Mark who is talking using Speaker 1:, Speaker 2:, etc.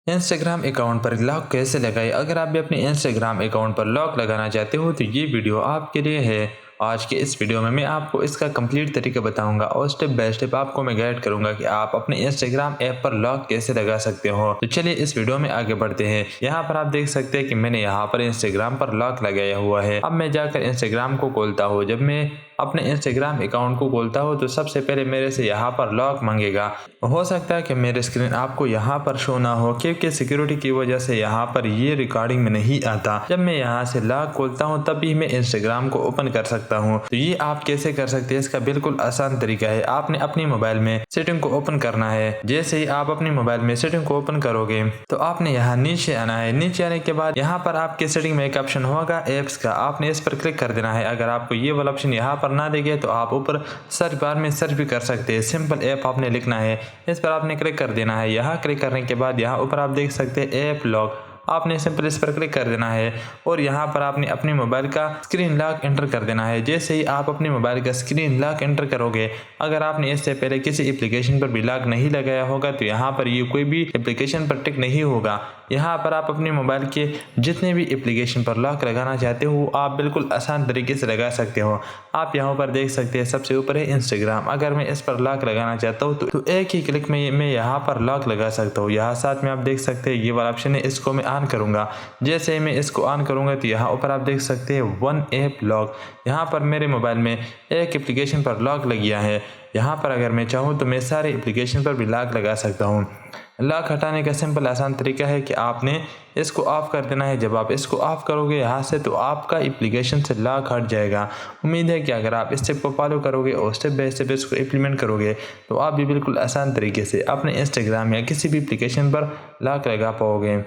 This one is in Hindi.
Speaker 1: इंस्टाग्राम अकाउंट पर लॉक कैसे लगाएं? अगर आप भी अपने इंस्टाग्राम अकाउंट पर लॉक लगाना चाहते हो तो ये वीडियो आपके लिए है। आज के इस वीडियो में मैं आपको इसका कंप्लीट तरीका बताऊंगा और स्टेप बाय स्टेप आपको मैं गाइड करूंगा कि आप अपने इंस्टाग्राम ऐप पर लॉक कैसे लगा सकते हो। तो चलिए इस वीडियो में आगे बढ़ते हैं। यहाँ पर आप देख सकते हैं कि मैंने यहाँ पर इंस्टाग्राम पर लॉक लगाया हुआ है। अब मैं जाकर इंस्टाग्राम को खोलता हूँ। जब मैं अपने इंस्टाग्राम अकाउंट को खोलता हूँ तो सबसे पहले मेरे से यहाँ पर लॉक मांगेगा। हो सकता है कि मेरे स्क्रीन आपको यहाँ पर शो ना हो क्योंकि सिक्योरिटी की वजह से यहाँ पर ये रिकॉर्डिंग में नहीं आता। जब मैं यहाँ से लॉक खोलता हूँ तभी मैं इंस्टाग्राम को ओपन कर सकता हूँ। तो ये आप कैसे कर सकते हैं, इसका बिल्कुल आसान तरीका है। आपने अपनी मोबाइल में सेटिंग को ओपन करना है। जैसे ही आप अपनी मोबाइल में सेटिंग को ओपन करोगे तो आपने यहाँ नीचे आना है। नीचे आने के बाद यहाँ पर आपके सेटिंग में एक ऑप्शन होगा एप्स का, आपने इस पर क्लिक कर देना है। अगर आपको ये वाला ऑप्शन यहाँ पर ना देखे तो आप ऊपर सर्च बार में सर्च भी कर सकते हैं। सिंपल ऐप आपने लिखना है, इस पर आपने क्लिक कर देना है। यहाँ क्लिक करने के बाद यहाँ ऊपर आप देख सकते हैं ऐप लॉक, आपने सिंपल इस पर क्लिक कर देना है और यहाँ पर आपने अपनी मोबाइल का स्क्रीन लॉक एंटर कर देना है। जैसे ही आप अपनी मोबाइल का स्क्रीन लॉक एंटर करोगे, अगर आपने इससे पहले किसी एप्लीकेशन पर भी लॉक नहीं लगाया होगा तो यहाँ पर ये कोई भी एप्लीकेशन पर टिक नहीं होगा। यहाँ पर आप अपनी मोबाइल के जितने भी एप्लीकेशन पर लॉक लगाना चाहते हो आप बिल्कुल आसान तरीके से लगा सकते हो। आप यहाँ पर देख सकते हैं सबसे ऊपर है इंस्टाग्राम। अगर मैं इस पर लॉक लगाना चाहता हूँ तो एक ही क्लिक में मैं यहाँ पर लॉक लगा सकता हूँ। यहाँ साथ में आप देख सकते हैं ये वाला ऑप्शन है, इसको मैं ऑन करूँगा। जैसे ही मैं इसको ऑन करूँगा तो यहाँ ऊपर आप देख सकते हैं वन ऐप लॉक। यहाँ पर मेरे मोबाइल में एक एप्लीकेशन पर लॉक लग गया है। यहाँ पर अगर मैं चाहूँ तो मैं सारे एप्लीकेशन पर भी लॉक लगा सकता हूँ। लॉक हटाने का सिंपल आसान तरीका है कि आपने इसको ऑफ कर देना है। जब आप इसको ऑफ करोगे यहाँ से तो आपका एप्लीकेशन से लॉक हट जाएगा। उम्मीद है कि अगर आप इस स्टेप को फॉलो करोगे और स्टेप बाय स्टेप इसको इम्प्लीमेंट करोगे तो आप भी बिल्कुल आसान तरीके से अपने इंस्टाग्राम या किसी भी एप्लीकेशन पर लॉक लगा पाओगे।